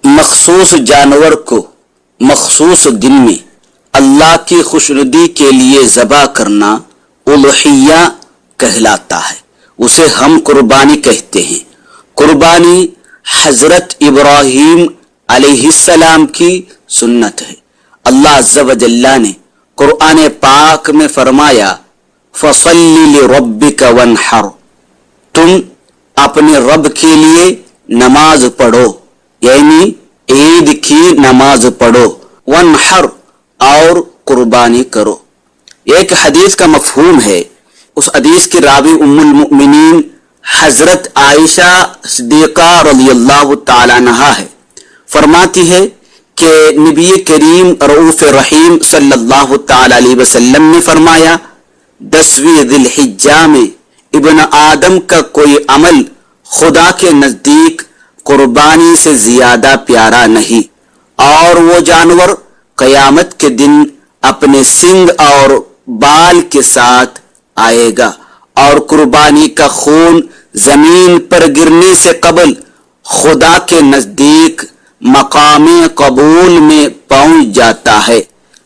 مخصوص جانور کو مخصوص دن میں اللہ کی خوشنودی کے لیے ذبح کرنا اضحیہ کہلاتا ہے، اسے ہم قربانی کہتے ہیں۔ قربانی حضرت ابراہیم علیہ السلام کی سنت ہے۔ اللہ عز و جل نے قرآن پاک میں فرمایا فَصَلِّ لِرَبِّكَ وَانْحَرْ، تم اپنے رب کے لیے نماز پڑھو، یعنی عید کی نماز پڑھو، وانحر، اور قربانی کرو۔ ایک حدیث کا مفہوم ہے، اس حدیث کی راوی ام المؤمنین حضرت عائشہ صدیقہ رضی اللہ تعالی عنہا ہے۔ فرماتی ہے کہ نبی کریم رؤوف رحیم صلی اللہ تعالی علیہ وسلم نے فرمایا 10ویں ذی الحجہ میں ابن آدم کا کوئی عمل خدا کے نزدیک قربانی سے زیادہ پیارا نہیں، اور وہ جانور قیامت کے دن اپنے سنگ اور بال کے ساتھ آئے گا، اور قربانی کا خون زمین پر گرنے سے قبل خدا کے نزدیک مقام قبول میں پہنچ جاتا ہے،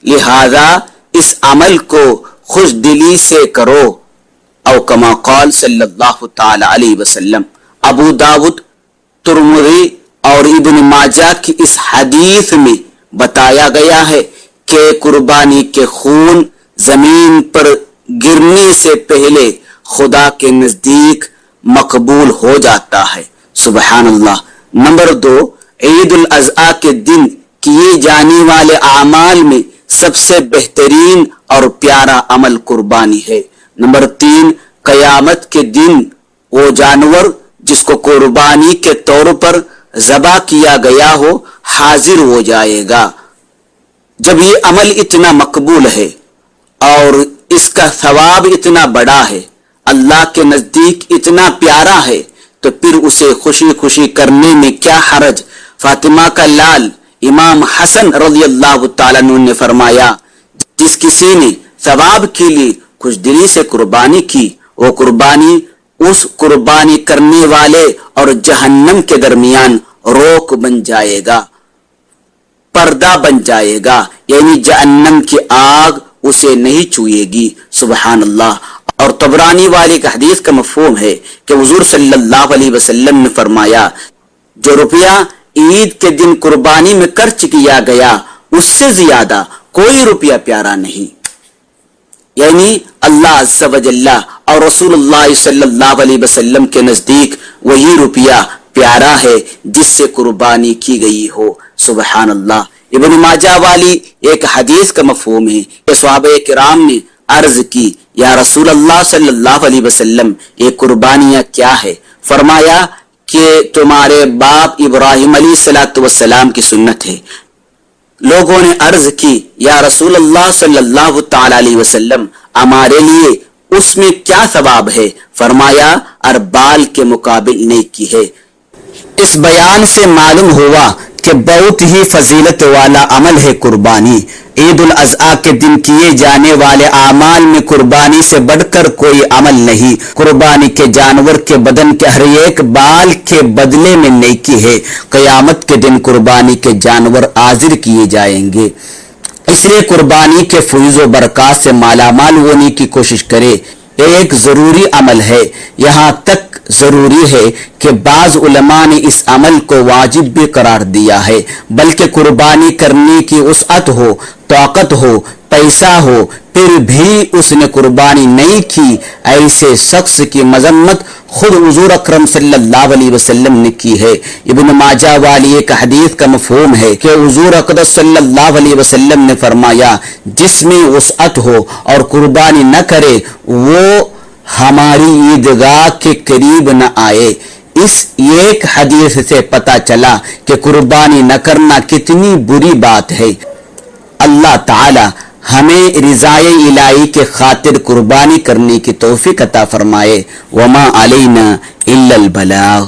لہذا اس عمل کو خوش دلی سے کرو، او کما قال صلی اللہ تعالی علیہ وسلم۔ ابو داود، ترمذی اور ابن ماجہ کی اس حدیث میں بتایا گیا ہے کہ قربانی کے خون زمین پر گرنے سے پہلے خدا کے نزدیک مقبول ہو جاتا ہے۔ سبحان اللہ۔ نمبر 2، عید الاضحیٰ کے دن کیے جانے والے اعمال میں سب سے بہترین اور پیارا عمل قربانی ہے۔ نمبر 3، قیامت کے دن وہ جانور جس کو قربانی کے طور پر ذبح کیا گیا ہو حاضر ہو جائے گا۔ جب یہ عمل اتنا مقبول ہے اور اس کا ثواب اتنا بڑا ہے، اللہ کے نزدیک اتنا پیارا ہے، تو پھر اسے خوشی خوشی کرنے میں کیا حرج۔ فاطمہ کا لال امام حسن رضی اللہ تعالیٰ عنہ نے فرمایا جس کسی نے ثواب کے لیے خوش دلی سے قربانی کی، وہ قربانی اس قربانی کرنے والے اور جہنم کے درمیان روک بن جائے گا، پردہ بن جائے گا، یعنی جہنم کی آگ اسے نہیں چھوئے گی۔ سبحان اللہ۔ اور طبرانی والی کا حدیث کا مفہوم ہے کہ حضور صلی اللہ علیہ وسلم نے فرمایا جو روپیہ عید کے دن قربانی میں خرچ کیا گیا اس سے زیادہ کوئی روپیہ پیارا نہیں، یعنی اللہ عز و جل اور رسول اللہ صلی اللہ علیہ وسلم کے نزدیک وہی روپیہ پیارا ہے جس سے قربانی کی گئی ہو۔ سبحان اللہ۔ ابن ماجہ والی ایک حدیث کا مفہوم ہے کہ صحابہ کرام نے عرض کی یا رسول اللہ صلی اللہ علیہ وسلم یہ قربانیاں کیا ہے؟ فرمایا کہ تمہارے باپ ابراہیم علیہ السلام کی سنت ہے۔ لوگوں نے عرض کی یا رسول اللہ صلی اللہ تعالی علیہ وسلم ہمارے لیے اس میں کیا ثواب ہے؟ فرمایا اربال کے مقابل نیکی ہے۔ اس بیان سے معلوم ہوا کہ بہت ہی فضیلت والا عمل ہے قربانی۔ عید الاضحیٰ کے دن کیے جانے والے اعمال میں قربانی سے بڑھ کر کوئی عمل نہیں۔ قربانی کے جانور کے بدن کے ہر ایک بال کے بدلے میں نیکی ہے۔ قیامت کے دن قربانی کے جانور حاضر کیے جائیں گے، اس لیے قربانی کے فیض و برکات سے مالا مال ہونے کی کوشش کرے۔ یہ ایک ضروری عمل ہے، یہاں تک ضروری ہے کہ بعض علماء نے اس عمل کو واجب بھی قرار دیا ہے، بلکہ قربانی کرنے کی وسعت ہو، طاقت ہو، پیسہ ہو، پھر بھی اس نے قربانی نہیں کی، ایسے شخص کی مذمت خود حضور اکرم صلی اللہ علیہ وسلم نے کی ہے۔ ابن ماجہ والی ایک حدیث کا مفہوم ہے کہ حضور اقدس صلی اللہ علیہ وسلم نے فرمایا جس میں وسعت ہو اور قربانی نہ کرے وہ ہماری عیدگاہ کے قریب نہ آئے۔ اس ایک حدیث سے پتہ چلا کہ قربانی نہ کرنا کتنی بری بات ہے۔ اللہ تعالی ہمیں رضائے الہی کے خاطر قربانی کرنے کی توفیق عطا فرمائے۔ وما علینا الا البلاغ۔